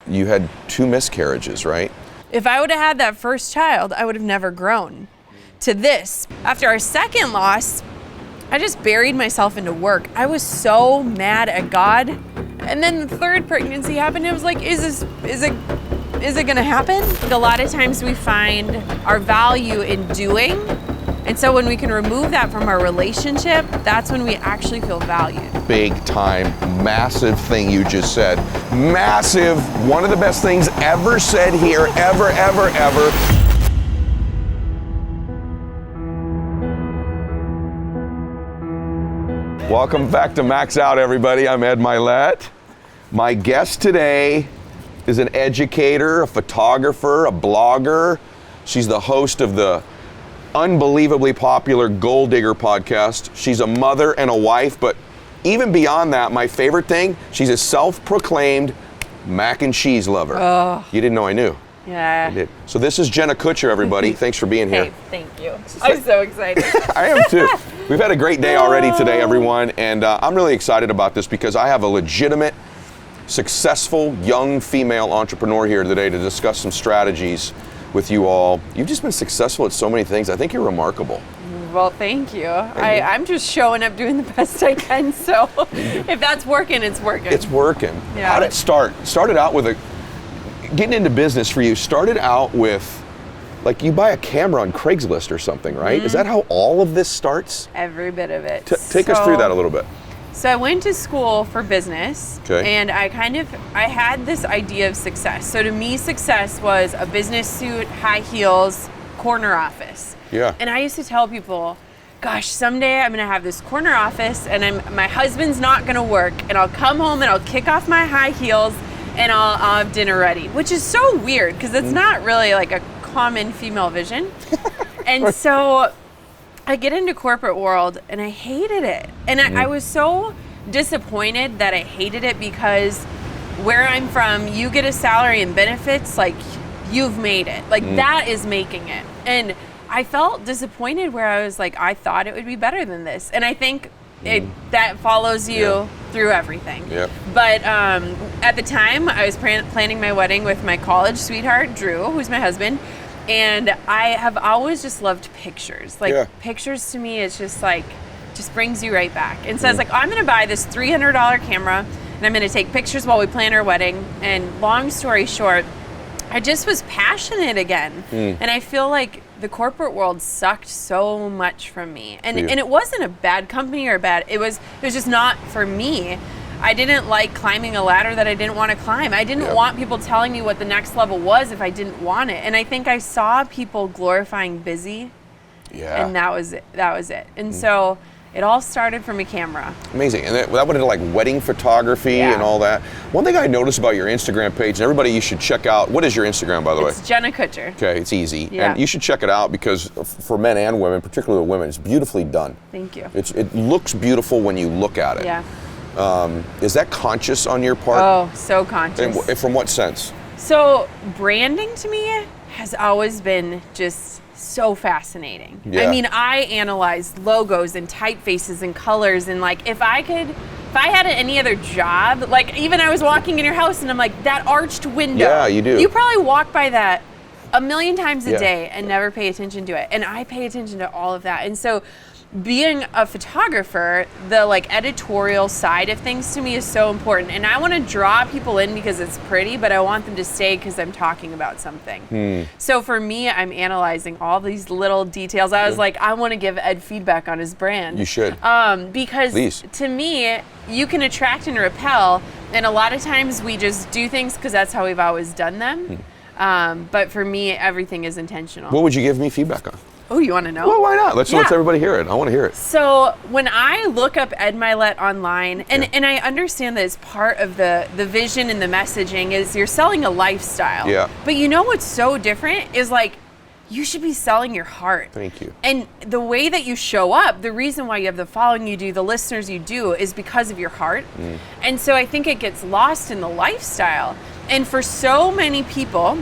you had 2 miscarriages, right? If I would have had that first child, I would have never grown to this. After our second loss, I just buried myself into work. I was so mad at God. And then the third pregnancy happened. It was like, is it gonna happen? Like, a lot of times we find our value in doing. And so when we can remove that from our relationship, that's when we actually feel valued. Big time, massive thing you just said. Massive, one of the best things ever said here, ever. Welcome back to Max Out, everybody. I'm Ed Mylett. My guest today is an educator, a photographer, a blogger. She's the host of the unbelievably popular Gold Digger podcast. She's a mother and a wife, but even beyond that, my favorite thing, she's a self-proclaimed mac and cheese lover. Oh. You didn't know I knew. Yeah. I did. So this is Jenna Kutcher, everybody. Thanks for being here. Hey, thank you. I'm so excited. I am too. We've had a great day already today, everyone, and I'm really excited about this because I have a legitimate, successful, young female entrepreneur here today to discuss some strategies with you all. You've just been successful at so many things. I think you're remarkable. Well, thank you. I'm just showing up doing the best I can, so if that's working, it's working. It's working. Yeah. How did it start? Started out with getting into business for you, started out with, like, you buy a camera on Craigslist or something, right? Mm-hmm. Is that how all of this starts? Every bit of it. Take us through that a little bit. So I went to school for business, and I had this idea of success. So to me, success was a business suit, high heels, corner office. Yeah. And I used to tell people, gosh, someday I'm gonna have this corner office and my husband's not gonna work, and I'll come home and I'll kick off my high heels and I'll have dinner ready, which is so weird because it's not really like a common female vision. And so I get into corporate world and I hated it. And I was so disappointed that I hated it because where I'm from, you get a salary and benefits, like you've made it. Like that is making it. And I felt disappointed where I was like, I thought it would be better than this. And I think that follows you through everything. Yep. But at the time, I was planning my wedding with my college sweetheart, Drew, who's my husband. And I have always just loved pictures. Like pictures to me, it's just like, just brings you right back. And so I was like, I'm gonna buy this $300 camera and I'm gonna take pictures while we plan our wedding. And long story short, I just was passionate again. And I feel like the corporate world sucked so much from me. And it wasn't a bad company or it was just not for me. I didn't like climbing a ladder that I didn't want to climb. I didn't want people telling me what the next level was if I didn't want it. And I think I saw people glorifying busy. Yeah. And that was it. And so it all started from a camera. Amazing. And that went into like wedding photography and all that. One thing I noticed about your Instagram page, and everybody you should check out, what is your Instagram, by the way? It's Jenna Kutcher. Okay, it's easy. Yeah. And you should check it out because for men and women, particularly women, it's beautifully done. Thank you. It looks beautiful when you look at it. Yeah. Is that conscious on your part? Oh, so conscious. And from what sense? So branding to me has always been just so fascinating. Yeah. I mean, I analyze logos and typefaces and colors, and like if I had any other job, like even I was walking in your house and I'm like, that arched window. Yeah, you do. You probably walk by that a million times a day and never pay attention to it. And I pay attention to all of that. And so being a photographer, the like editorial side of things to me is so important. And I want to draw people in because it's pretty, but I want them to stay because I'm talking about something. So for me, I'm analyzing all these little details. I was like, I want to give Ed feedback on his brand. You should. Because to me, you can attract and repel. And a lot of times we just do things because that's how we've always done them. But for me, everything is intentional. What would you give me feedback on? Oh, you want to know? Well, why not? Let's everybody hear it. I want to hear it. So when I look up Ed Mylett online, and I understand that it's part of the vision and the messaging is you're selling a lifestyle. Yeah. But you know what's so different is like, you should be selling your heart. Thank you. And the way that you show up, the reason why you have the following you do, the listeners you do, is because of your heart. And so I think it gets lost in the lifestyle. And for so many people,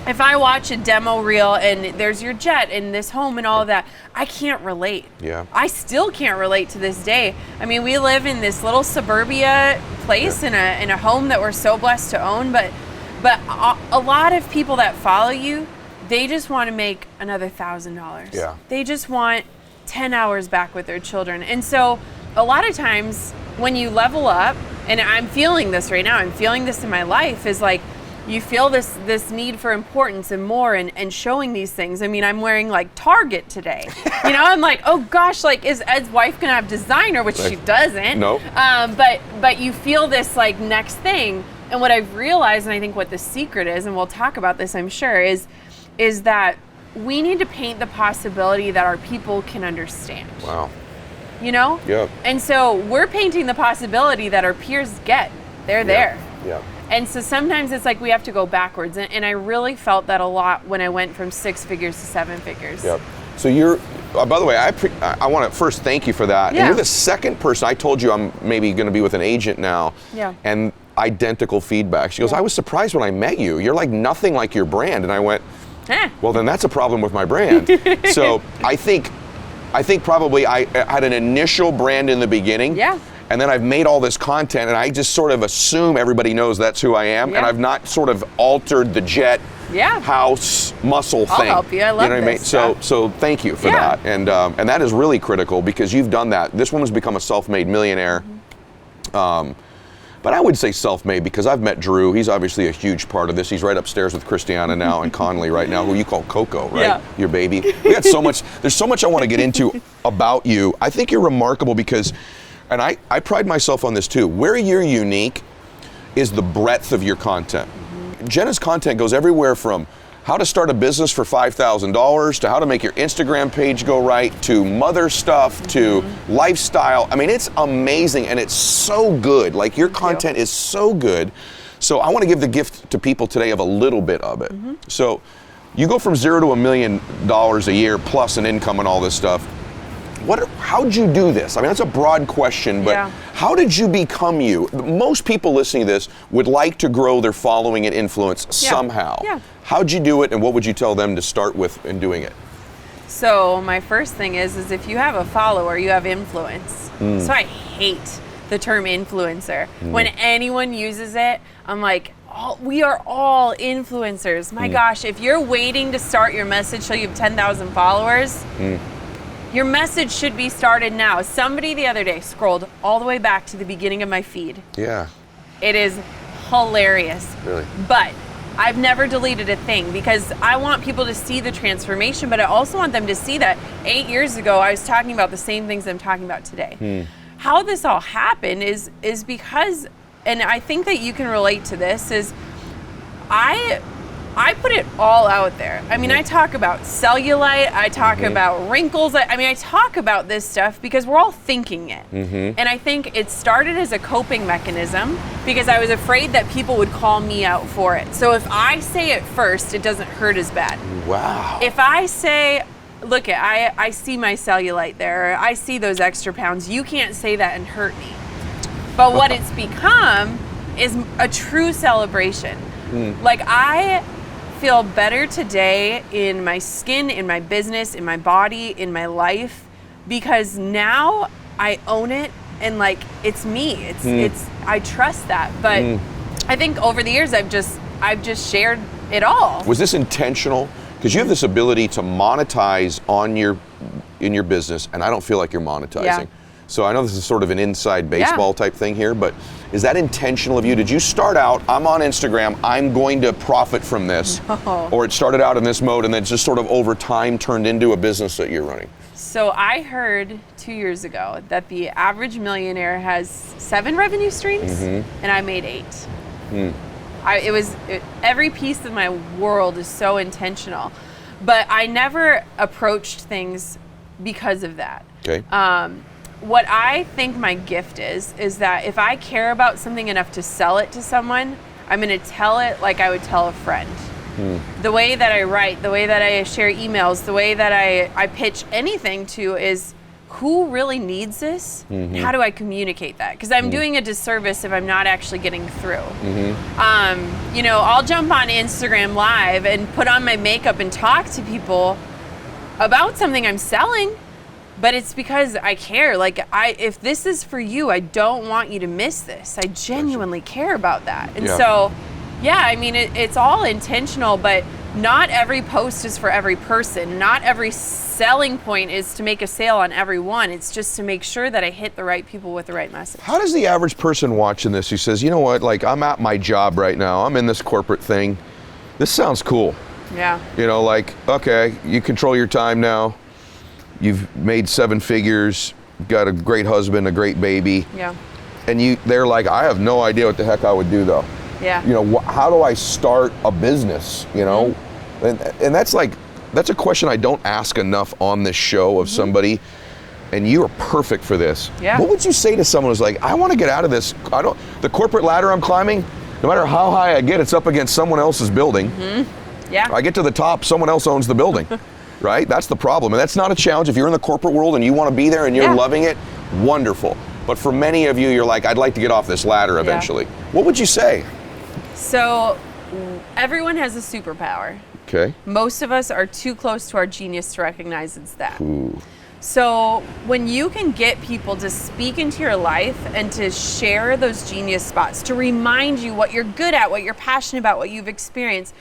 if I watch a demo reel and there's your jet and this home and all of that, I can't relate. Yeah. I still can't relate to this day. I mean, we live in this little suburbia place in a home that we're so blessed to own, but But a lot of people that follow you, they just want to make another $1,000. Yeah. They just want 10 hours back with their children. And so a lot of times when you level up, and I'm feeling this right now, I'm feeling this in my life, is like you feel this need for importance and more and showing these things. I mean, I'm wearing like Target today. You know, I'm like, oh gosh, like is Ed's wife gonna have designer, which she doesn't. No. But you feel this like next thing. And what I've realized, and I think what the secret is, and we'll talk about this, I'm sure, is that we need to paint the possibility that our people can understand. Wow. You know? Yep. And so we're painting the possibility that our peers get. They're there. Yeah. And so sometimes it's like we have to go backwards. And I really felt that a lot when I went from 6 figures to 7 figures. Yep. So you're, by the way, I want to first thank you for that. Yeah. And you're the second person. I told you I'm maybe going to be with an agent now. Yeah. And identical feedback. She goes, I was surprised when I met you. You're like nothing like your brand. And I went, well, then that's a problem with my brand. So I think probably I had an initial brand in the beginning. Yeah. And then I've made all this content and I just sort of assume everybody knows that's who I am. Yeah. And I've not sort of altered the jet house muscle thing. I'll help you. I love you know what this I mean? So thank you for that. And that is really critical because you've done that. This woman's become a self-made millionaire. But I would say self-made because I've met Drew. He's obviously a huge part of this. He's right upstairs with Christiana now and Conley right now, who you call Coco, right? Yeah. Your baby. We got so much. There's so much I want to get into about you. I think you're remarkable because, and I pride myself on this too, where you're unique is the breadth of your content. Jenna's content goes everywhere from how to start a business for $5,000 to how to make your Instagram page go right to mother stuff to lifestyle. I mean, it's amazing and it's so good. Like your content is so good. So I want to give the gift to people today of a little bit of it. So you go from 0 to $1 million a year plus an income and all this stuff. How'd you do this? I mean, that's a broad question, but how did you become you? Most people listening to this would like to grow their following and influence somehow. Yeah. How'd you do it, and what would you tell them to start with in doing it? So my first thing is if you have a follower, you have influence. So I hate the term influencer. When anyone uses it, I'm like, we are all influencers. My gosh, if you're waiting to start your message till you have 10,000 followers, your message should be started now. Somebody the other day scrolled all the way back to the beginning of my feed. Yeah. It is hilarious. Really? But I've never deleted a thing because I want people to see the transformation, but I also want them to see that 8 years ago I was talking about the same things I'm talking about today. How this all happened is because, and I think that you can relate to this, is I put it all out there. I mean, I talk about cellulite, I talk about wrinkles. I mean, I talk about this stuff because we're all thinking it. And I think it started as a coping mechanism because I was afraid that people would call me out for it. So if I say it first, it doesn't hurt as bad. Wow. If I say, look, I see my cellulite there, or I see those extra pounds, you can't say that and hurt me. But what it's become is a true celebration. Like I feel better today in my skin, in my business, in my body, in my life, because now I own it and like it's me. It's I trust that. But I think over the years I've just shared it all. Was this intentional? Because you have this ability to monetize in your business, and I don't feel like you're monetizing. Yeah. So I know this is sort of an inside baseball type thing here, but is that intentional of you? Did you start out, I'm on Instagram, I'm going to profit from this? No. Or it started out in this mode and then just sort of over time turned into a business that you're running? So I heard 2 years ago that the average millionaire has 7 revenue streams, and I made 8. Every piece of my world is so intentional, but I never approached things because of that. Okay. What I think my gift is that if I care about something enough to sell it to someone, I'm going to tell it like I would tell a friend. The way that I write, the way that I share emails, the way that I pitch anything to is who really needs this? How do I communicate that? Because I'm doing a disservice if I'm not actually getting through. You know, I'll jump on Instagram Live and put on my makeup and talk to people about something I'm selling. But it's because I care. Like, if this is for you, I don't want you to miss this. I genuinely care about that. And so, Yeah, I mean, it's all intentional, but not every post is for every person. Not every selling point is to make a sale on every one. It's just to make sure that I hit the right people with the right message. How does the average person watching this who says, you know what, like I'm at my job right now, I'm in this corporate thing, this sounds cool. Yeah. You know, like, okay, you control your time now, you've made 7 figures, got a great husband, a great baby. Yeah. And they're like, I have no idea what the heck I would do though. Yeah. You know, how do I start a business, you know? And that's a question I don't ask enough on this show of somebody, and you are perfect for this. Yeah. What would you say to someone who's like, I want to get out of this, the corporate ladder I'm climbing, no matter how high I get, it's up against someone else's building. Yeah. I get to the top, someone else owns the building, right? That's the problem. And that's not a challenge. If you're in the corporate world and you want to be there and you're loving it, wonderful. But for many of you, you're like, I'd like to get off this ladder eventually. What would you say? So everyone has a superpower. Okay. Most of us are too close to our genius to recognize it's that. Ooh. So when you can get people to speak into your life and to share those genius spots, to remind you what you're good at, what you're passionate about, what you've experienced.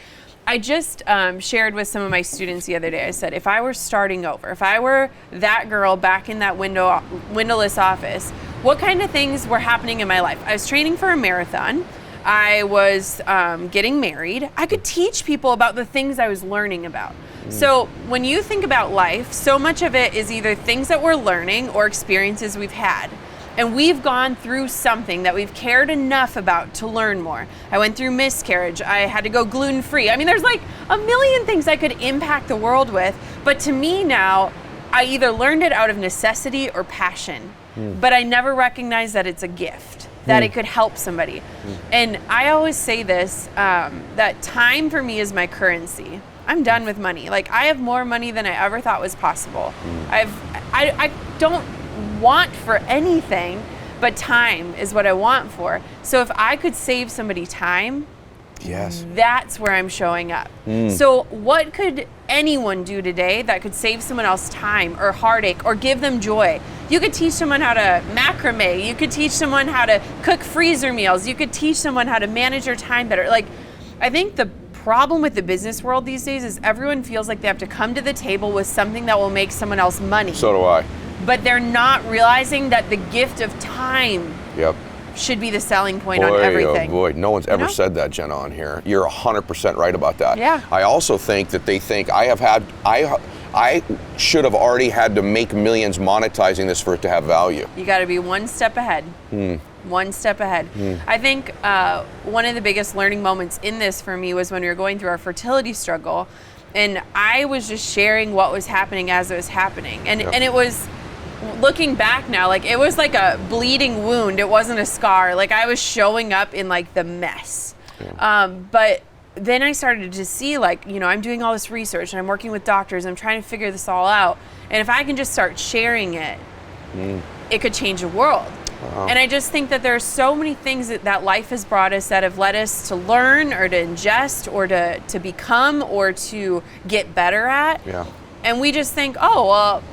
I just shared with some of my students the other day, I said, if I were starting over, if I were that girl back in that windowless office, what kind of things were happening in my life? I was training for a marathon. I was getting married. I could teach people about the things I was learning about. So when you think about life, so much of it is either things that we're learning or experiences we've had. And we've gone through something that we've cared enough about to learn more. I went through miscarriage. I had to go gluten-free. I mean, there's like a million things I could impact the world with. But to me now, I either learned it out of necessity or passion. But I never recognized that it's a gift, that it could help somebody. And I always say this, that time for me is my currency. I'm done with money. Like, I have more money than I ever thought was possible. I don't want for anything, but time is what I want for. So if I could save somebody time, that's where I'm showing up. So what could anyone do today that could save someone else time or heartache or give them joy? You could teach someone how to macrame. You could teach someone how to cook freezer meals. You could teach someone how to manage their time better. Like, I think the problem with the business world these days is everyone feels like they have to come to the table with something that will make someone else money. So do I. But they're not realizing that the gift of time should be the selling point on everything. Oh boy, no one's ever said that, Jenna, on here. You're 100% right about that. Yeah. I also think that they think I should have already had to make millions monetizing this for it to have value. You got to be one step ahead. One step ahead. I think one of the biggest learning moments in this for me was when we were going through our fertility struggle, and I was just sharing what was happening as it was happening. And it was, looking back now, like it was like a bleeding wound. It wasn't a scar. Like I was showing up in like the mess. But then I started to see, like, you know, I'm doing all this research and I'm working with doctors. I'm trying to figure this all out. And if I can just start sharing it, it could change the world. And I just think that there are so many things that life has brought us that have led us to learn or to ingest or to become or to get better at. And we just think, oh, well,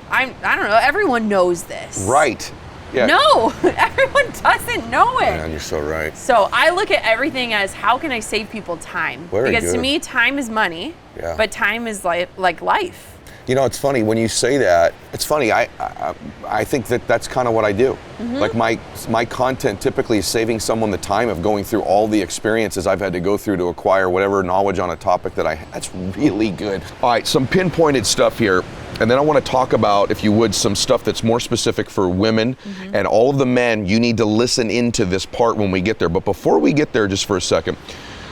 I don't know, everyone knows this. Right. Yeah. No, everyone doesn't know it. Man, you're so right. So I look at everything as, how can I save people time? Very because good. to me, time is money, but time is like life. You know, it's funny when you say that. It's funny. I think that's kind of what I do. Like my content typically is saving someone the time of going through all the experiences I've had to go through to acquire whatever knowledge on a topic that's really good. All right, some pinpointed stuff here. And then I want to talk about, if you would, some stuff that's more specific for women and all of the men. You need to listen into this part when we get there. But before we get there, just for a second,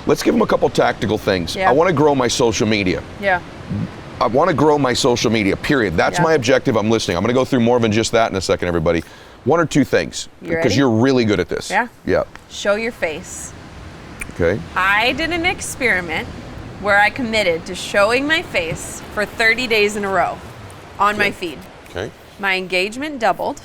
let's give them a couple tactical things. I want to grow my social media. I want to grow my social media, period. That's my objective. I'm listening. I'm going to go through more than just that in a second, everybody. One or two things, because you're really good at this. Show your face. Okay. I did an experiment where I committed to showing my face for 30 days in a row on my feed. Okay. My engagement doubled.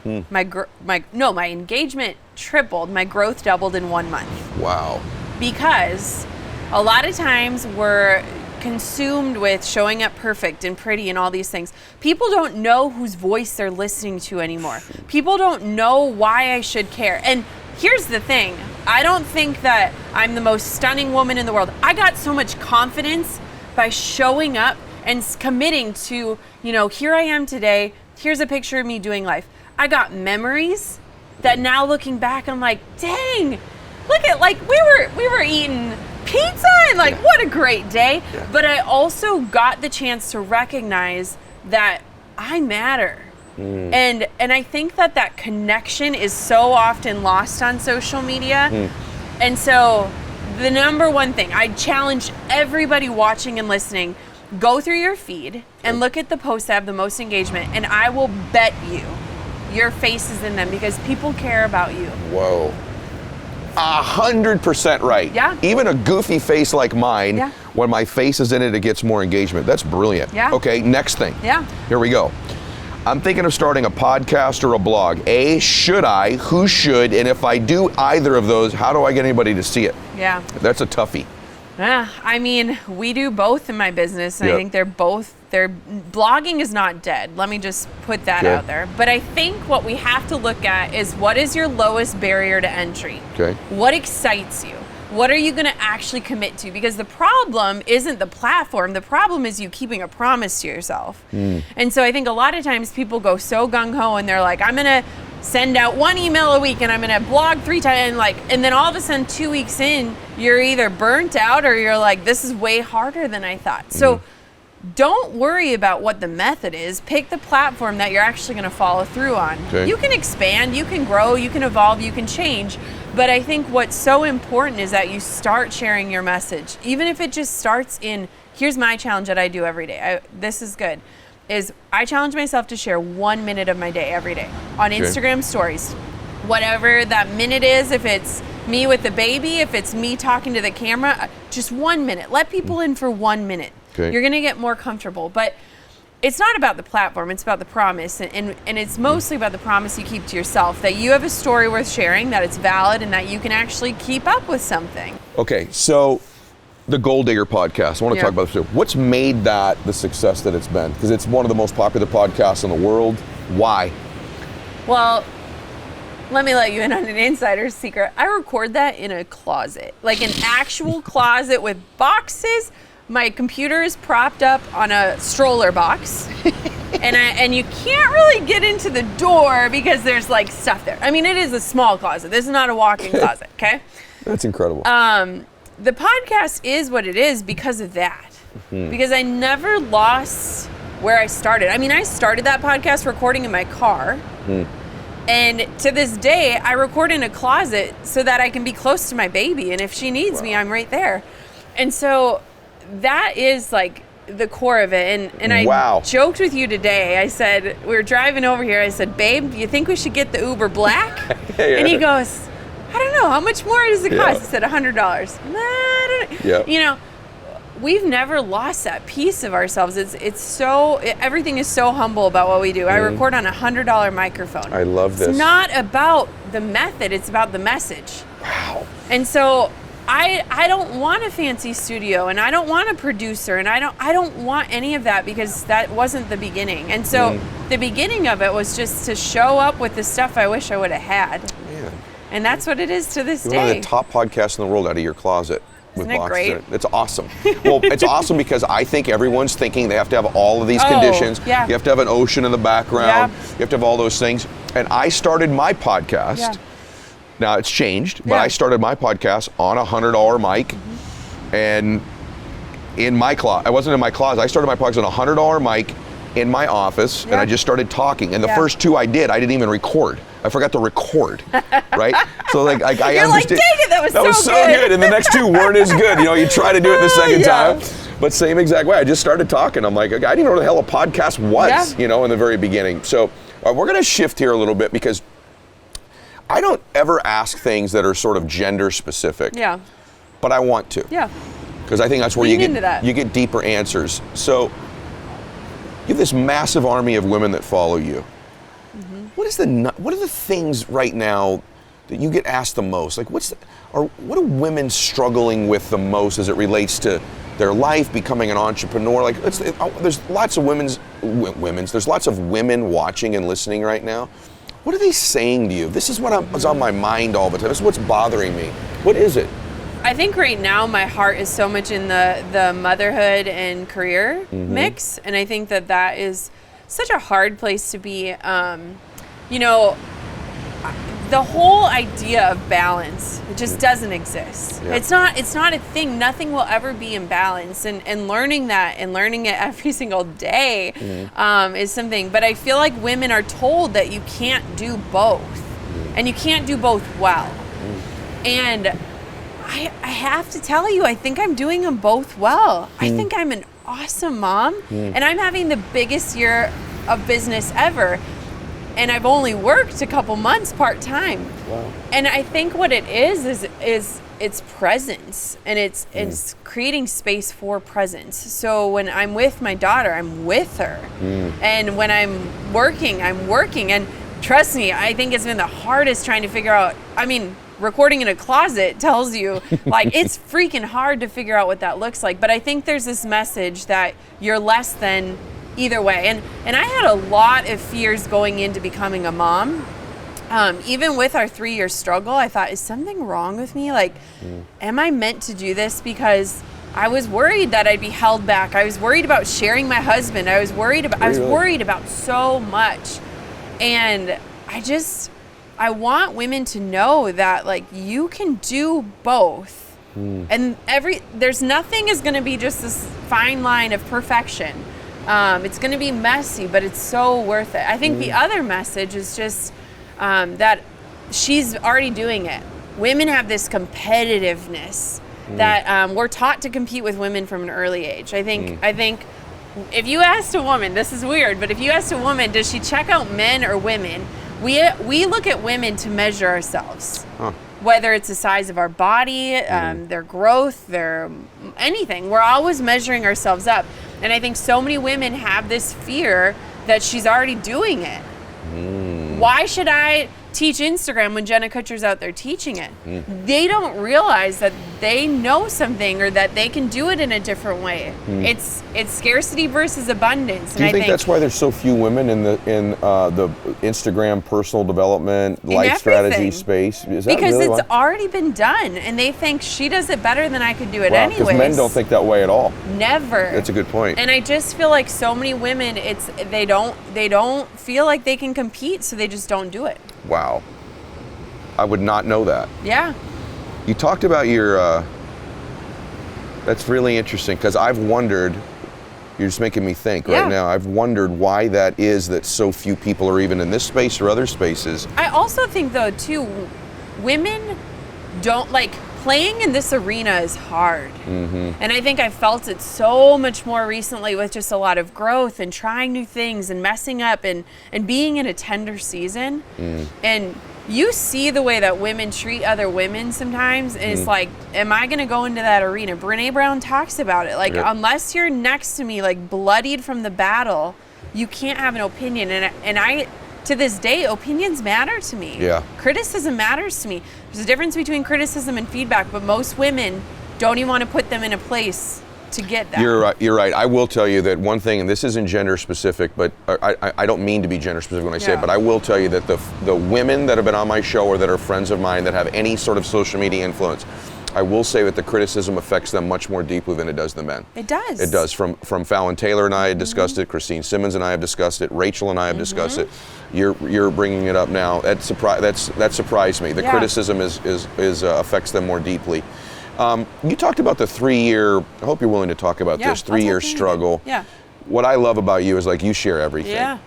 My engagement tripled. My growth doubled in 1 month. Wow. Because a lot of times we're consumed with showing up perfect and pretty and all these things. People don't know whose voice they're listening to anymore. People don't know why I should care. And here's the thing. I don't think that I'm the most stunning woman in the world. I got so much confidence by showing up and committing to, here I am today. Here's a picture of me doing life. I got memories that now looking back, I'm like, dang, look at, like, we were eating pizza and like, what a great day. Yeah. But I also got the chance to recognize that I matter. And I think that connection is so often lost on social media. And so the number one thing, I challenge everybody watching and listening, go through your feed and look at the posts that have the most engagement, and I will bet you your face is in them because people care about you. Whoa. 100% right. Yeah. Even a goofy face like mine, Yeah. when my face is in it, it gets more engagement. That's brilliant. Yeah. Okay, next thing. Yeah. Here we go. I'm thinking of starting a podcast or a blog. A, should I? Who should? And if I do either of those, how do I get anybody to see it? Yeah. That's a toughie. Yeah, I mean, we do both in my business, and Yep. I think blogging is not dead. Let me just put that Okay. out there. But I think what we have to look at is, what is your lowest barrier to entry? Okay. What excites you? What are you going to actually commit to? Because the problem isn't the platform. The problem is you keeping a promise to yourself. And so I think a lot of times people go so gung-ho and they're like, I'm going to send out 1 email a week and I'm going to blog 3 times. And then all of a sudden 2 weeks in, you're either burnt out or you're like, this is way harder than I thought. So don't worry about what the method is. Pick the platform that you're actually going to follow through on. Okay. You can expand, you can grow, you can evolve, you can change. But I think what's so important is that you start sharing your message. Even if it just starts in, here's my challenge that I do every day. This is good. Is I challenge myself to share 1 minute of my day every day on Instagram stories. Whatever that minute is, if it's me with the baby, if it's me talking to the camera, just 1 minute. Let people in for 1 minute. Okay. You're gonna get more comfortable. But it's not about the platform, it's about the promise. And it's mostly about the promise you keep to yourself, that you have a story worth sharing, that it's valid, and that you can actually keep up with something. Okay, so the Gold Digger podcast, I want to talk about this too. What's made that the success that it's been? Because it's one of the most popular podcasts in the world. Why? Well, let me let you in on an insider's secret. I record that in a closet, like an actual closet with boxes. My computer is propped up on a stroller box, and you can't really get into the door because there's like stuff there. I mean, it is a small closet. This is not a walk-in closet, okay? That's incredible. The podcast is what it is because of that. Because I never lost where I started. I mean, I started that podcast recording in my car. And to this day, I record in a closet so that I can be close to my baby. And if she needs me, I'm right there. And so that is like the core of it. And I joked with you today. I said, we were driving over here. I said, babe, you think we should get the Uber Black? And he goes, I don't know. How much more does it cost? I said, $100. I don't know. You know, we've never lost that piece of ourselves. Everything is so humble about what we do. I record on a $100 microphone. I love this. It's not about the method, it's about the message. Wow. And so I don't want a fancy studio, and I don't want a producer, and I don't want any of that, because that wasn't the beginning. And so the beginning of it was just to show up with the stuff I wish I would have had. Man. And that's what it is to this day. One of the top podcasts in the world out of your closet. Isn't it great? In it. It's awesome. Well, it's awesome because I think everyone's thinking they have to have all of these conditions. Yeah. You have to have an ocean in the background. You have to have all those things. And I started my podcast. Now it's changed, but I started my podcast on a $100 mic, and in my closet. I wasn't in my closet. I started my podcast on a $100 mic in my office, and I just started talking. And the first 2 I didn't even record. I forgot to record, right? So like I You're understand. Like, dang it, that was so good. And the next 2 weren't as good. You know, you try to do it the second time, but same exact way. I just started talking. I'm like, I didn't know what the hell a podcast was, you know, in the very beginning. So we're going to shift here a little bit, because I don't ever ask things that are sort of gender specific. Yeah. But I want to. Yeah. Because I think that's where you get deeper answers. So you have this massive army of women that follow you. What are the things right now that you get asked the most? Like, what are women struggling with the most as it relates to their life, becoming an entrepreneur? Like, there's lots of there's lots of women watching and listening right now. What are they saying to you? This is what was on my mind all the time. This is what's bothering me. What is it? I think right now my heart is so much in the motherhood and career mix, and I think that is such a hard place to be. You know, the whole idea of balance, it just doesn't exist. Yeah. It's not a thing. Nothing will ever be in balance, and learning that and learning it every single day is something. But I feel like women are told that you can't do both, and you can't do both well. And I have to tell you, I think I'm doing them both well. I think I'm an awesome mom, and I'm having the biggest year of business ever. And I've only worked a couple months part-time. Wow. And I think what it is it's presence, and it's creating space for presence. So when I'm with my daughter, I'm with her. And when I'm working, and trust me, I think it's been the hardest trying to figure out, I mean, recording in a closet tells you, like, it's freaking hard to figure out what that looks like. But I think there's this message that you're less than either way. And I had a lot of fears going into becoming a mom. Even with our 3-year struggle, I thought, is something wrong with me? Like, am I meant to do this? Because I was worried that I'd be held back. I was worried about sharing my husband. I was worried about so much. And I want women to know that, like, you can do both. And there's nothing is going to be just this fine line of perfection. It's going to be messy, but it's so worth it. I think the other message is just that she's already doing it. Women have this competitiveness that we're taught to compete with women from an early age. I think if you asked a woman, this is weird, but if you asked a woman, does she check out men or women? We look at women to measure ourselves. Whether it's the size of our body, their growth, their anything. We're always measuring ourselves up. And I think so many women have this fear that she's already doing it. Why should I teach Instagram when Jenna Kutcher's out there teaching it? They don't realize that they know something or that they can do it in a different way. It's scarcity versus abundance. Do you think that's why there's so few women in the Instagram personal development life strategy space? Is that because really it's why? already been done, and they think she does it better than I could do it anyways. Because men don't think that way at all. Never. That's a good point. And I just feel like so many women, they don't feel like they can compete, so they just don't do it. Wow. I would not know that. Yeah. You talked about your, that's really interesting, because I've wondered, you're just making me think right now, I've wondered why that is that so few people are even in this space or other spaces. I also think, though, too, women don't, like, playing in this arena is hard. And I think I felt it so much more recently with just a lot of growth and trying new things and messing up and being in a tender season. And you see the way that women treat other women sometimes, and it's like, am I going to go into that arena? Brene Brown talks about it. Like, unless you're next to me, like, bloodied from the battle, you can't have an opinion. And I to this day, opinions matter to me. Yeah. Criticism matters to me. There's a difference between criticism and feedback, but most women don't even want to put them in a place to get that. You're right. I will tell you that one thing, and this isn't gender specific, but I don't mean to be gender specific when I say it, but I will tell you that the women that have been on my show or that are friends of mine that have any sort of social media influence, I will say that the criticism affects them much more deeply than it does the men. It does. It does. From Fallon Taylor and I had discussed it. Christine Simmons and I have discussed it. Rachel and I have discussed it. You're bringing it up now. That surprised me. The criticism is affects them more deeply. You talked about the 3-year. I hope you're willing to talk about this 3-year struggle. Yeah. What I love about you is, like, you share everything. Yeah.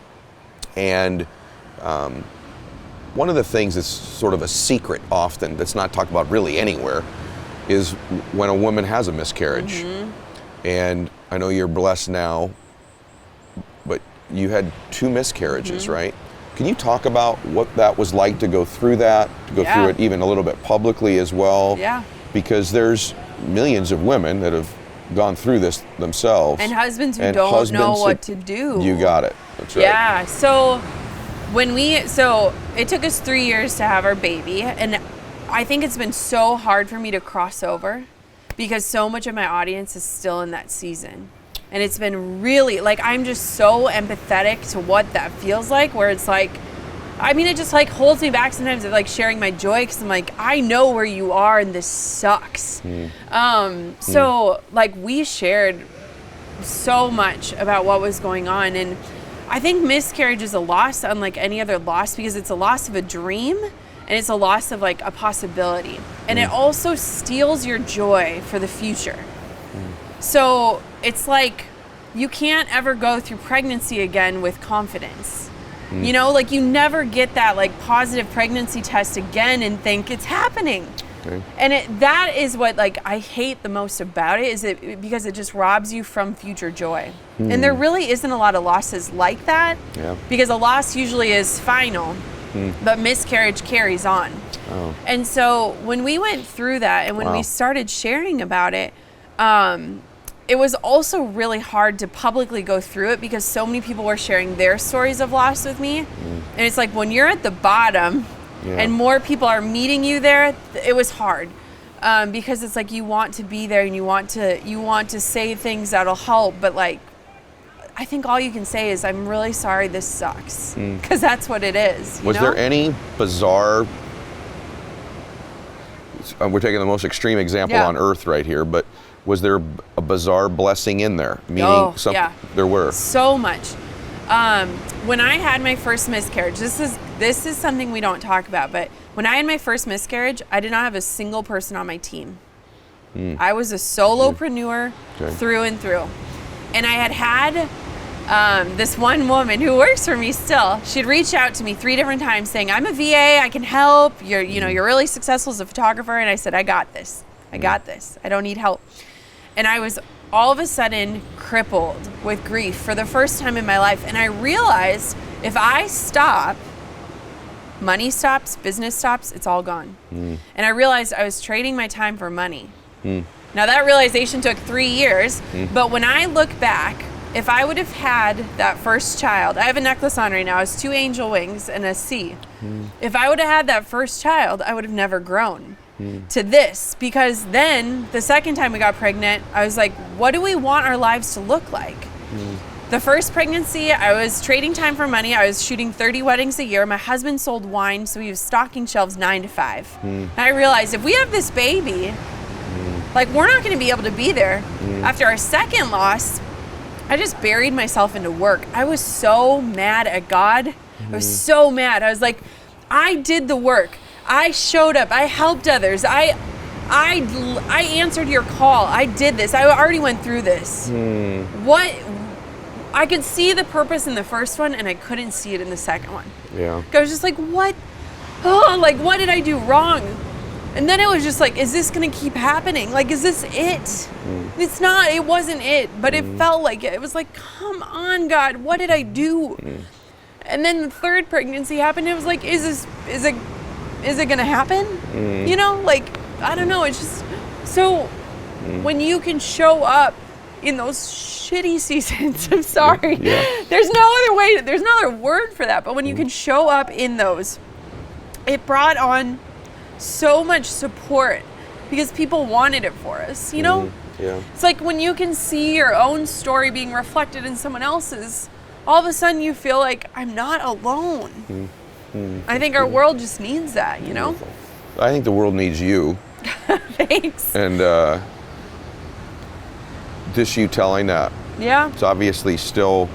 And one of the things that's sort of a secret often that's not talked about really anywhere is when a woman has a miscarriage. And I know you're blessed now, but you had 2 miscarriages, right? Can you talk about what that was like to go through that, to go through it even a little bit publicly as well? Yeah. Because there's millions of women that have gone through this themselves. And husbands who don't know what to do. You got it. That's right. Yeah. So it took us 3 years to have our baby, and I think it's been so hard for me to cross over because so much of my audience is still in that season. And it's been really, like, I'm just so empathetic to what that feels like, where it's like, I mean, it just like holds me back sometimes of like sharing my joy, because I'm like, I know where you are and this sucks. So like we shared so much about what was going on, and I think miscarriage is a loss unlike any other loss, because it's a loss of a dream and it's a loss of like a possibility, and it also steals your joy for the future. So it's like you can't ever go through pregnancy again with confidence. You know, like you never get that like positive pregnancy test again and think it's happening. Okay. And that is what like I hate the most about it, is it because it just robs you from future joy. And there really isn't a lot of losses like that, because a loss usually is final, but miscarriage carries on. And so when we went through that and when we started sharing about it, it was also really hard to publicly go through it, because so many people were sharing their stories of loss with me. And it's like when you're at the bottom and more people are meeting you there, it was hard, because it's like you want to be there and you want to say things that'll help, but like I think all you can say is, I'm really sorry, this sucks, because that's what it is. Was there any bizarre, we're taking the most extreme example on earth right here, but was there a bizarre blessing in there? Meaning there were. So much. When I had my first miscarriage, this is something we don't talk about, but when I had my first miscarriage, I did not have a single person on my team. I was a solopreneur through and through. And I had this one woman who works for me still. She'd reached out to me 3 different times saying, I'm a VA, I can help. You're really successful as a photographer. And I said, I got this. I got this. I don't need help. And I was all of a sudden crippled with grief for the first time in my life. And I realized if I stop, money stops, business stops, it's all gone. And I realized I was trading my time for money. Now that realization took 3 years, but when I look back, if I would have had that first child, I have a necklace on right now, it's 2 angel wings and a C. If I would have had that first child, I would have never grown to this, because then the second time we got pregnant, I was like, what do we want our lives to look like? The first pregnancy, I was trading time for money. I was shooting 30 weddings a year. My husband sold wine, so he was stocking shelves 9 to 5. And I realized if we have this baby, like we're not going to be able to be there. After our second loss, I just buried myself into work. I was so mad at God. I was so mad. I was like, I did the work. I showed up. I helped others. I answered your call. I did this. I already went through this. What? I could see the purpose in the first one, and I couldn't see it in the second one. I was just like, what? Oh, like, what did I do wrong? And then it was just like, is this going to keep happening? Like, is this it? It's not. It wasn't it, but it felt like it. It was like, come on, God, what did I do? And then the third pregnancy happened. It was like, is it going to happen? You know, like, I don't know. It's just so when you can show up in those shitty seasons, I'm sorry. There's no other way. There's no other word for that. But when you can show up in those, it brought on so much support because people wanted it for us, you know? It's like when you can see your own story being reflected in someone else's, all of a sudden you feel like I'm not alone. I think our world just needs that, you know? I think the world needs you. Thanks. And just you telling that. It's obviously still.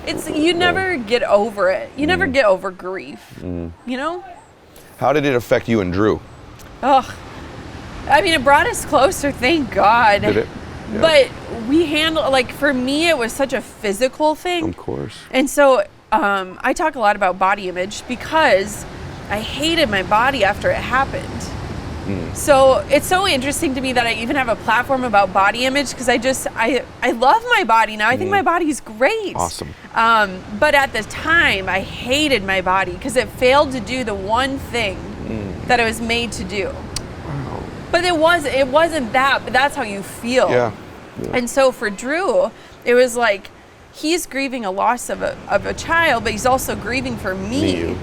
It's you never get over it. You never get over grief, you know? How did it affect you and Drew? Oh, I mean, it brought us closer, thank God. Did it? But we handle, like, for me, it was such a physical thing. Of course. And so I talk a lot about body image because I hated my body after it happened. So it's so interesting to me that I even have a platform about body image because I love my body now. I think my body's great. Awesome. But at the time, I hated my body because it failed to do the one thing that it was made to do. Wow. But it wasn't that, but that's how you feel. And so for Drew, it was like he's grieving a loss of a child, but he's also grieving for me.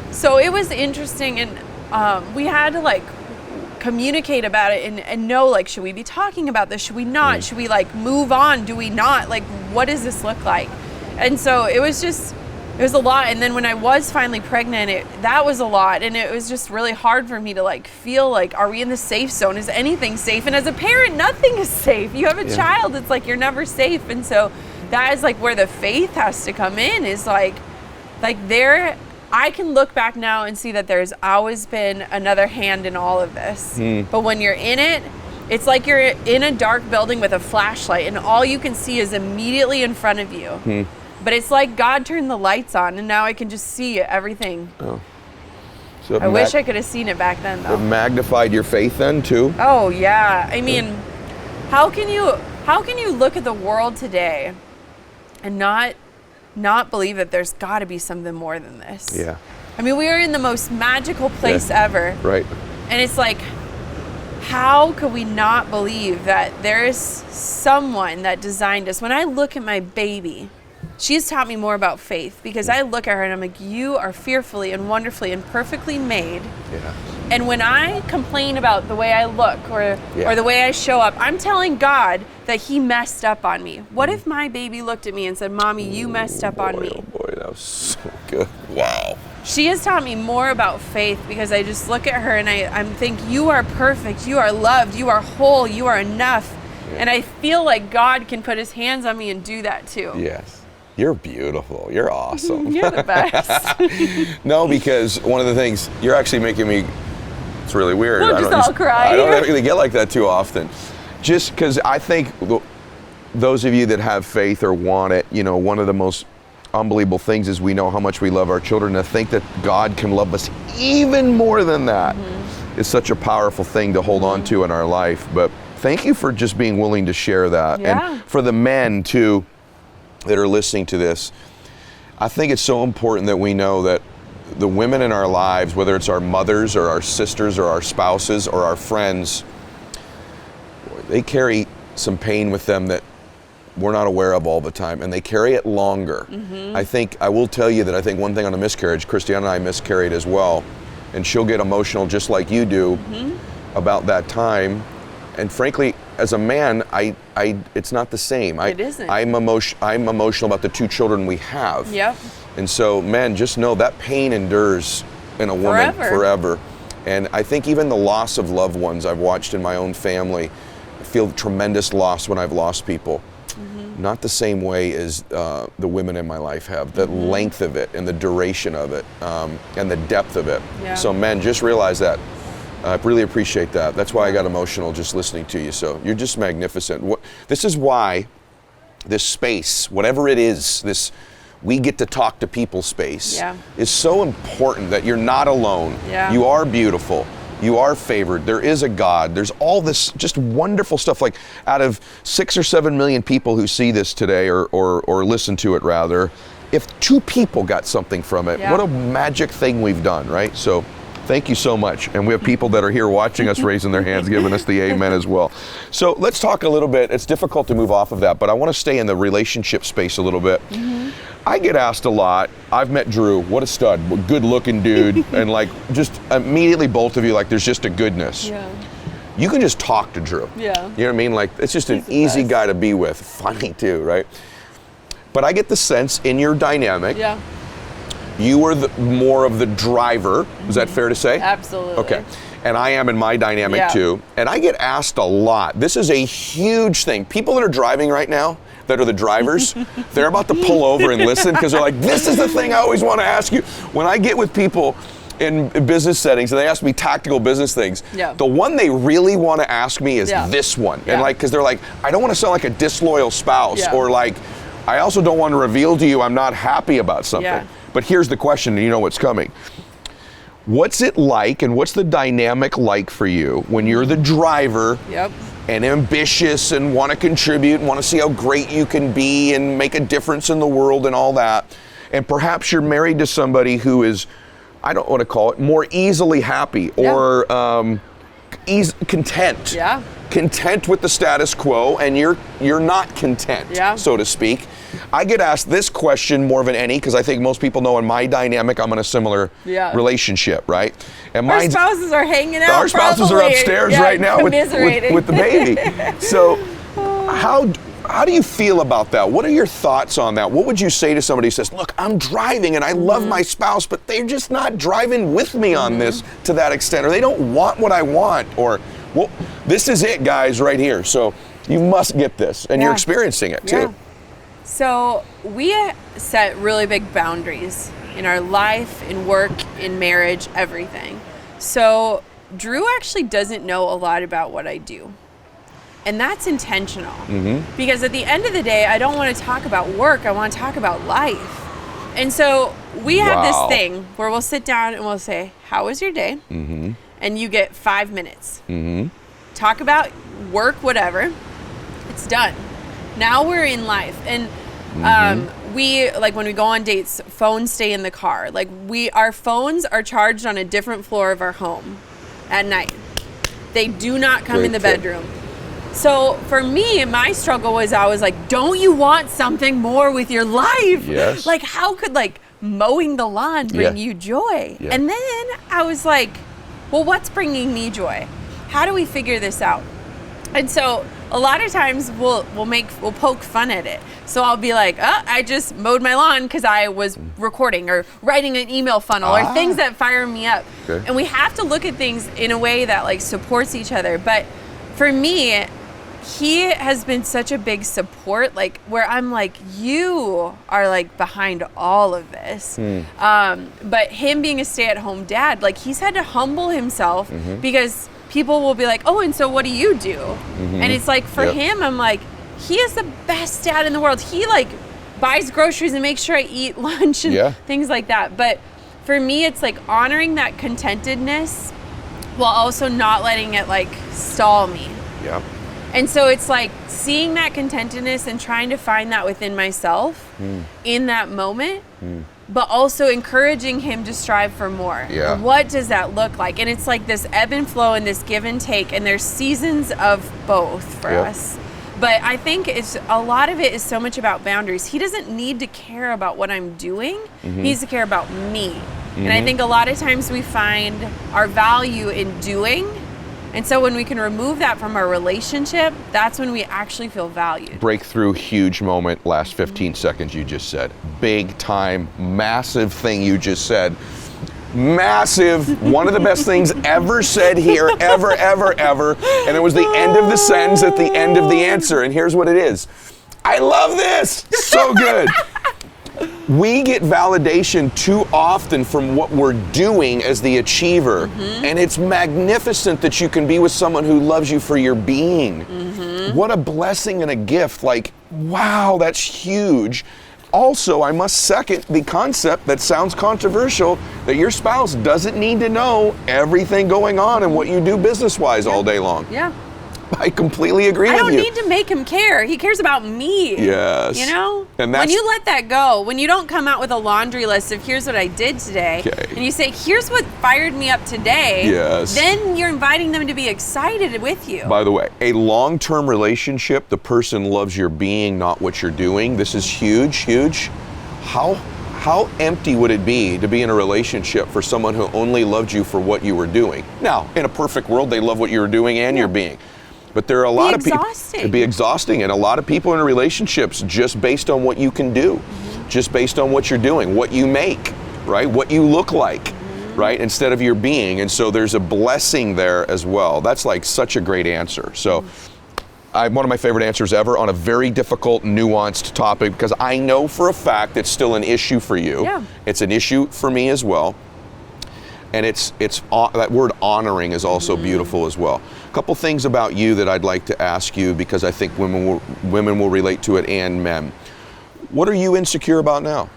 So it was interesting, and we had to like communicate about it and know, like, should we be talking about this? Should we not? Should we like move on? Do we not? Like, what does this look like? And so it was it was a lot. And then when I was finally pregnant, that was a lot. And it was just really hard for me to like feel like, are we in the safe zone? Is anything safe? And as a parent, nothing is safe. You have a child, it's like you're never safe. And so that is like where the faith has to come in, is like there, I can look back now and see that there's always been another hand in all of this. But when you're in it, it's like you're in a dark building with a flashlight and all you can see is immediately in front of you. But it's like God turned the lights on and now I can just see everything. So I wish I could have seen it back then though. It magnified your faith then too? Oh yeah. I mean, how can you look at the world today and not believe that there's got to be something more than this? Yeah. I mean, we are in the most magical place ever. Right. And it's like, how could we not believe that there is someone that designed us? When I look at my baby, she's taught me more about faith, because I look at her and I'm like, you are fearfully and wonderfully and perfectly made. Yeah. And when I complain about the way I look or the way I show up, I'm telling God that he messed up on me. What if my baby looked at me and said, Mommy, you messed up on me? Oh boy, that was so good. Wow. She has taught me more about faith, because I just look at her and I think, you are perfect, you are loved, you are whole, you are enough. And I feel like God can put his hands on me and do that too. Yes. You're beautiful. You're awesome. You're the best. No, because one of the things, you're actually making me, it's really weird. I'm just all crying. I don't really get like that too often. Just because I think those of you that have faith or want it, you know, one of the most unbelievable things is we know how much we love our children. To think that God can love us even more than that is such a powerful thing to hold on to in our life. But thank you for just being willing to share that. Yeah. And for the men too that are listening to this, I think it's so important that we know that the women in our lives, whether it's our mothers or our sisters or our spouses or our friends, they carry some pain with them that we're not aware of all the time, and they carry it longer. I will tell you that I think one thing on a miscarriage, Christiane and I miscarried as well, and she'll get emotional just like you do about that time. And frankly, as a man, it's not the same. It isn't. I'm emotional about the 2 children we have. Yep. And so, men, just know that pain endures in a woman forever. And I think even the loss of loved ones I've watched in my own family, I feel tremendous loss when I've lost people. Not the same way as the women in my life have. The length of it and the duration of it and the depth of it. Yeah. So men, just realize that. I really appreciate that. That's why I got emotional just listening to you. So you're just magnificent. This is why this space, whatever it is, this we get to talk to people space is so important, that you're not alone. Yeah. You are beautiful. You are favored. There is a God. There's all this just wonderful stuff. Like, out of 6 or 7 million people who see this today or listen to it rather, if 2 people got something from it, what a magic thing we've done, right? So thank you so much. And we have people that are here watching us raising their hands, giving us the amen as well. So let's talk a little bit. It's difficult to move off of that, but I want to stay in the relationship space a little bit. I get asked a lot. I've met Drew. What a stud. Good looking dude. And like, just immediately both of you, like, there's just a goodness. Yeah. You can just talk to Drew. Yeah. You know what I mean? Like, it's just an easy guy to be with. Funny too, right? But I get the sense in your dynamic, you are more of the driver. Is that fair to say? Absolutely. Okay. And I am in my dynamic too. And I get asked a lot. This is a huge thing. People that are driving right now, that are the drivers, they're about to pull over and listen, because they're like, this is the thing I always want to ask you. When I get with people in business settings and they ask me tactical business things, the one they really want to ask me is this one. And like, because they're like, I don't want to sound like a disloyal spouse, or like, I also don't want to reveal to you I'm not happy about something. But here's the question, and you know what's coming. What's it like, and what's the dynamic like for you when you're the driver and ambitious and want to contribute and want to see how great you can be and make a difference in the world and all that, and perhaps you're married to somebody who is, I don't want to call it, more easily happy or content. Content with the status quo, and you're not content, so to speak. I get asked this question more than any, because I think most people know in my dynamic I'm in a similar relationship, right? And our spouses are hanging out. Our spouses are upstairs right now with the baby. So How do you feel about that? What are your thoughts on that? What would you say to somebody who says, look, I'm driving and I love my spouse, but they're just not driving with me on this to that extent, or they don't want what I want, or, well, this is it, guys, right here. So you must get this, and you're experiencing it too. Yeah. So we set really big boundaries in our life, in work, in marriage, everything. So Drew actually doesn't know a lot about what I do. And that's intentional. Because at the end of the day, I don't want to talk about work. I want to talk about life. And so we have this thing where we'll sit down and we'll say, how was your day? And you get 5 minutes. Talk about work, whatever. It's done. Now we're in life. And we, like when we go on dates, phones stay in the car. Like our phones are charged on a different floor of our home at night. They do not come in the bedroom. So for me, my struggle was I was like, don't you want something more with your life? Yes. Like how could like mowing the lawn bring you joy? Yeah. And then I was like, well, what's bringing me joy? How do we figure this out? And so a lot of times we'll poke fun at it. So I'll be like, oh, I just mowed my lawn because I was recording or writing an email funnel or things that fire me up. Okay. And we have to look at things in a way that like supports each other. But for me, he has been such a big support, like where I'm like, you are like behind all of this. But him being a stay-at-home dad, like he's had to humble himself because people will be like, oh, and so what do you do? And it's like for him, I'm like, he is the best dad in the world. He like buys groceries and makes sure I eat lunch and things like that. But for me, it's like honoring that contentedness while also not letting it like stall me. Yeah. And so it's like seeing that contentedness and trying to find that within myself in that moment, but also encouraging him to strive for more. Yeah. And what does that look like? And it's like this ebb and flow and this give and take, and there's seasons of both for us. But I think it's a lot of it is so much about boundaries. He doesn't need to care about what I'm doing. He needs to care about me. And I think a lot of times we find our value in doing. And so when we can remove that from our relationship, that's when we actually feel valued. Breakthrough, huge moment, last 15 seconds you just said. Big time, massive thing you just said. Massive, one of the best things ever said here, ever. And it was the end of the sentence at the end of the answer. And here's what it is. I love this. So good. We get validation too often from what we're doing as the achiever. And it's magnificent that you can be with someone who loves you for your being. What a blessing and a gift. Like, wow, that's huge. Also, I must second the concept that sounds controversial that your spouse doesn't need to know everything going on and what you do business-wise all day long. Yeah. I completely agree with you. I don't need to make him care. He cares about me. Yes. You know? And that's, when you let that go, when you don't come out with a laundry list of here's what I did today, and you say, here's what fired me up today, then you're inviting them to be excited with you. By the way, a long-term relationship, the person loves your being, not what you're doing. This is huge, huge. How empty would it be to be in a relationship for someone who only loved you for what you were doing? Now, in a perfect world, they love what you were doing and your being. But there are a lot of people. It'd be exhausting, and a lot of people in relationships just based on what you can do, just based on what you're doing, what you make, right? What you look like, right? Instead of your being. And so there's a blessing there as well. That's like such a great answer. So one of my favorite answers ever on a very difficult, nuanced topic, because I know for a fact it's still an issue for you. Yeah. It's an issue for me as well. And it's that word honoring is also beautiful as well. A couple things about you that I'd like to ask you, because I think women will relate to it, and men. What are you insecure about now?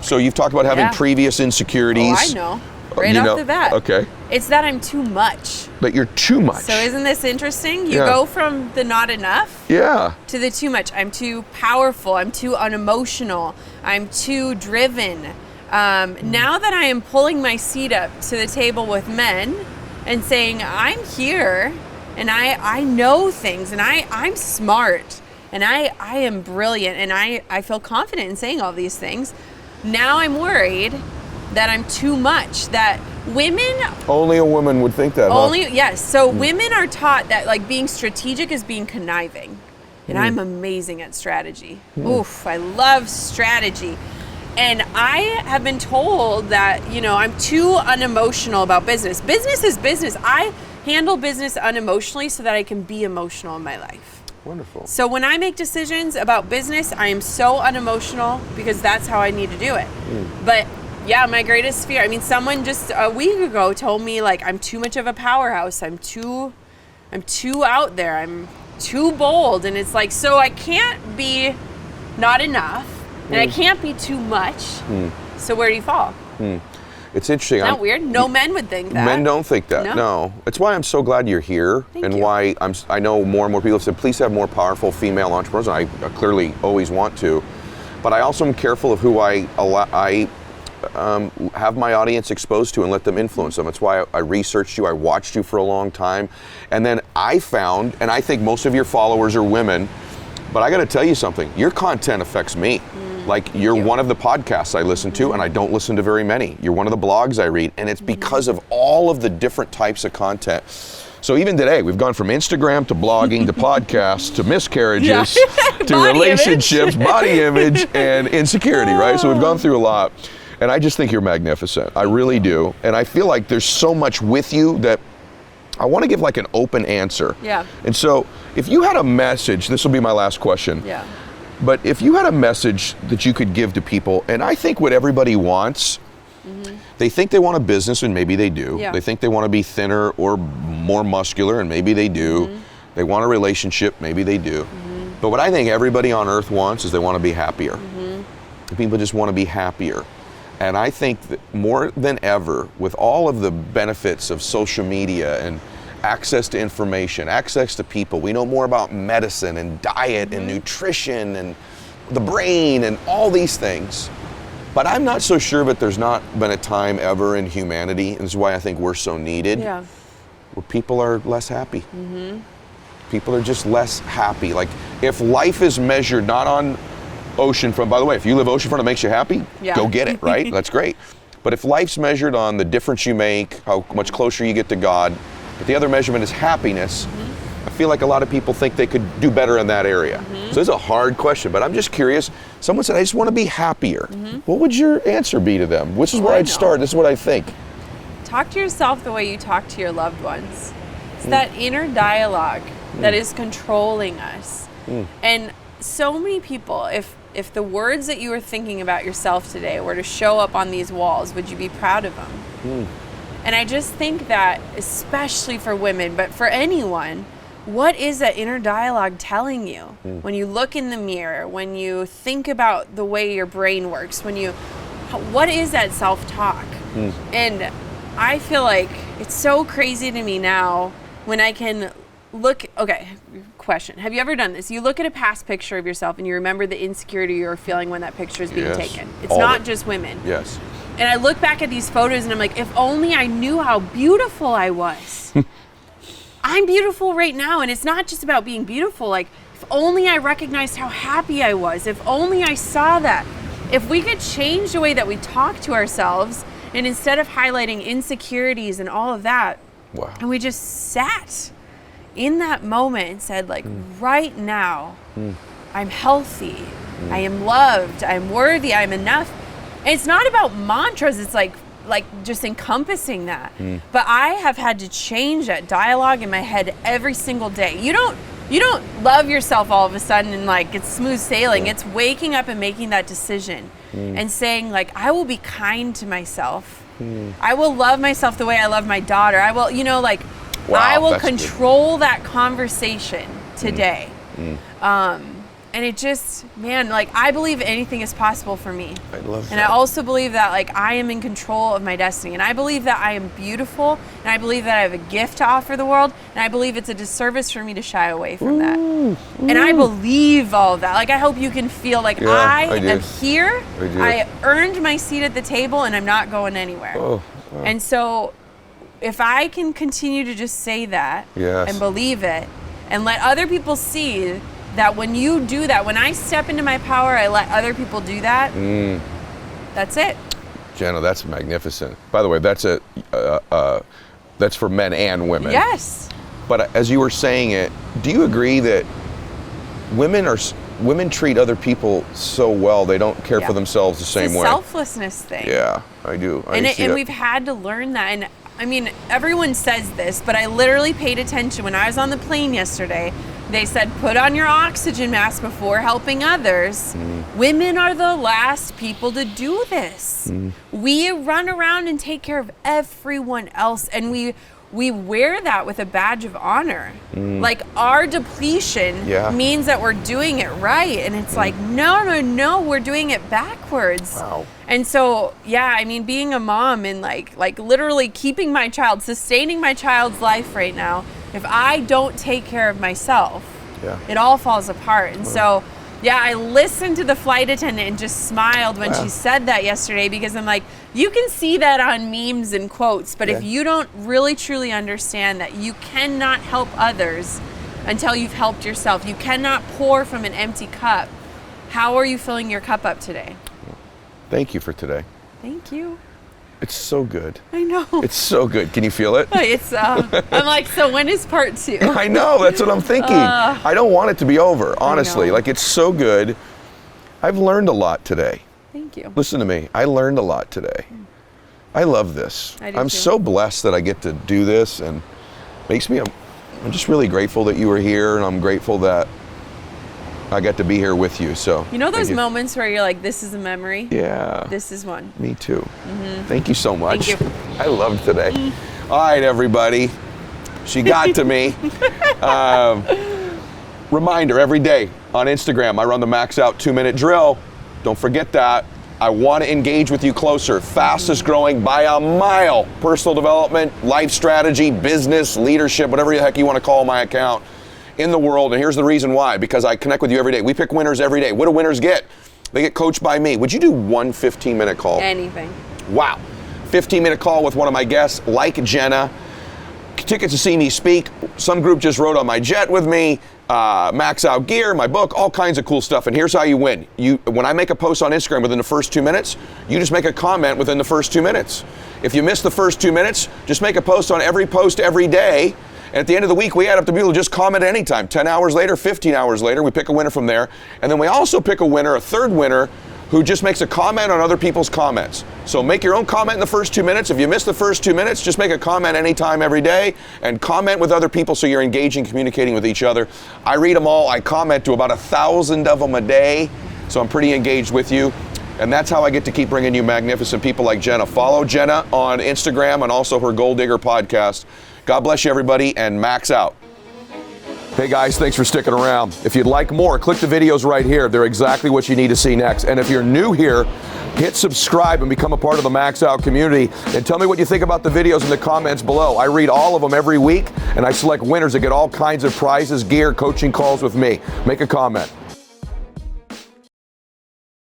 So you've talked about having previous insecurities. Oh, I know. Right off the bat. Okay. It's that I'm too much. That you're too much. So isn't this interesting? You go from the not enough to the too much. I'm too powerful. I'm too unemotional. I'm too driven. Now that I am pulling my seat up to the table with men and saying, I'm here and I know things and I'm smart and I am brilliant and I feel confident in saying all these things. Now I'm worried that I'm too much, that women... Only a woman would think that, Yes. So women are taught that like being strategic is being conniving. and I'm amazing at strategy. Oof, I love strategy. And I have been told that, I'm too unemotional about business. Business is business. I handle business unemotionally so that I can be emotional in my life. Wonderful. So when I make decisions about business, I am so unemotional because that's how I need to do it. But yeah, my greatest fear. I mean, someone just a week ago told me like I'm too much of a powerhouse. I'm too out there. I'm too bold. And it's like, so I can't be not enough and I can't be too much. So where do you fall? It's interesting. Isn't that weird? No men would think that. Men don't think that. No. It's why I'm so glad you're here. Thank you. Why I know more and more people have said, please have more powerful female entrepreneurs. And I clearly always want to. But I also am careful of who I have my audience exposed to and let them influence them. That's why I researched you. I watched you for a long time. And then I found, and I think most of your followers are women, but I got to tell you something. Your content affects me. Like you're one of the podcasts I listen to, and I don't listen to very many. You're one of the blogs I read, and it's because of all of the different types of content. So even today, we've gone from Instagram to blogging to podcasts to miscarriages to relationships, body image, and insecurity, right? So we've gone through a lot, and I just think you're magnificent. I really do, and I feel like there's so much with you that I want to give like an open answer. Yeah. And so if you had a message, this will be my last question. Yeah. But if you had a message that you could give to people, and I think what everybody wants, they think they want a business, and maybe they do. Yeah. They think they want to be thinner or more muscular, and maybe they do. They want a relationship, maybe they do. But what I think everybody on earth wants is they want to be happier. People just want to be happier. And I think that more than ever, with all of the benefits of social media and access to information, access to people, we know more about medicine and diet and nutrition and the brain and all these things. But I'm not so sure that there's not been a time ever in humanity, and this is why I think we're so needed, where people are less happy. People are just less happy. Like if life is measured not on oceanfront, by the way, if you live oceanfront, it makes you happy, go get it, right? That's great. But if life's measured on the difference you make, how much closer you get to God, but the other measurement is happiness, I feel like a lot of people think they could do better in that area. So it's a hard question, but I'm just curious. Someone said, I just want to be happier. What would your answer be to them? Which is where I'd start. This is what I think. Talk to yourself the way you talk to your loved ones. It's that inner dialogue that is controlling us. And so many people, if the words that you were thinking about yourself today were to show up on these walls, would you be proud of them? And I just think that, especially for women, but for anyone, what is that inner dialogue telling you? When you look in the mirror, when you think about the way your brain works, what is that self-talk? And I feel like it's so crazy to me now when I can look, question. Have you ever done this? You look at a past picture of yourself and you remember the insecurity you were feeling when that picture is being taken. It's not just women. Yes. And I look back at these photos and I'm like, if only I knew how beautiful I was. I'm beautiful right now, and it's not just about being beautiful. Like, if only I recognized how happy I was. If only I saw that. If we could change the way that we talk to ourselves, and instead of highlighting insecurities and all of that, and we just sat in that moment and said, like, right now, I'm healthy, I am loved, I'm worthy, I'm enough. And it's not about mantras, it's like just encompassing that. But I have had to change that dialogue in my head every single day. You don't love yourself all of a sudden and like it's smooth sailing. It's waking up and making that decision and saying like, I will be kind to myself. I will love myself the way I love my daughter. I will, I will control that conversation today. And it just, I believe anything is possible for me. I love that. And I also believe that, I am in control of my destiny. And I believe that I am beautiful. And I believe that I have a gift to offer the world. And I believe it's a disservice for me to shy away from that. And I believe all of that. I hope you can feel like I am here. I earned my seat at the table, and I'm not going anywhere. Oh, wow. And so if I can continue to just say that and believe it and let other people see that when you do that, when I step into my power, I let other people do that. That's it. Jenna, that's magnificent. By the way, that's that's for men and women. Yes. But as you were saying it, do you agree that women treat other people so well. They don't care for themselves the same it's a way. Selflessness thing. Yeah, I do. And we've had to learn that. And I mean, everyone says this, but I literally paid attention when I was on the plane yesterday. They said, put on your oxygen mask before helping others. Women are the last people to do this. We run around and take care of everyone else, and we wear that with a badge of honor. Like, our depletion means that we're doing it right. And it's like, no, we're doing it backwards. Wow. And so, yeah, I mean, being a mom and like literally keeping my child, sustaining my child's life right now, if I don't take care of myself, it all falls apart. And so, yeah, I listened to the flight attendant and just smiled when she said that yesterday, because I'm like, you can see that on memes and quotes, but if you don't really truly understand that you cannot help others until you've helped yourself, you cannot pour from an empty cup. How are you filling your cup up today? Thank you for today. Thank you. It's so good. I know. It's so good. Can you feel it? It's I'm like, so when is part 2? I know, that's what I'm thinking. I don't want it to be over, honestly. Like, it's so good. I've learned a lot today. Thank you. Listen to me. I learned a lot today. I love this. I'm so blessed that I get to do this, and makes me, I'm just really grateful that you were here, and I'm grateful that I got to be here with you. So you know those moments where you're like, this is a memory? Yeah. This is one. Me too. Thank you so much. Thank you. I loved today. All right, everybody. She got to me. Reminder, every day on Instagram, I run the Max Out 2-minute drill. Don't forget that. I want to engage with you closer. Fastest growing by a mile. Personal development, life strategy, business, leadership, whatever the heck you want to call my account in the world. And here's the reason why. Because I connect with you every day. We pick winners every day. What do winners get? They get coached by me. Would you do one 15-minute call? Anything. Wow. 15-minute call with one of my guests, like Jenna. Tickets to see me speak. Some group just rode on my jet with me. Max Out gear, my book, all kinds of cool stuff. And here's how you win. When I make a post on Instagram within the first 2 minutes, you just make a comment within the first 2 minutes. If you miss the first 2 minutes, just make a post on every post every day. And at the end of the week, we add up to people who just comment anytime. 10 hours later, 15 hours later, we pick a winner from there. And then we also pick a winner, a third winner, who just makes a comment on other people's comments. So make your own comment in the first 2 minutes. If you miss the first 2 minutes, just make a comment anytime, every day, and comment with other people so you're engaging, communicating with each other. I read them all. I comment to about 1,000 of them a day, so I'm pretty engaged with you. And that's how I get to keep bringing you magnificent people like Jenna. Follow Jenna on Instagram and also her Gold Digger podcast. God bless you, everybody, and Max Out. Hey guys, thanks for sticking around. If you'd like more, click the videos right here. They're exactly what you need to see next. And if you're new here, hit subscribe and become a part of the Max Out community. And tell me what you think about the videos in the comments below. I read all of them every week, and I select winners that get all kinds of prizes, gear, coaching calls with me. Make a comment.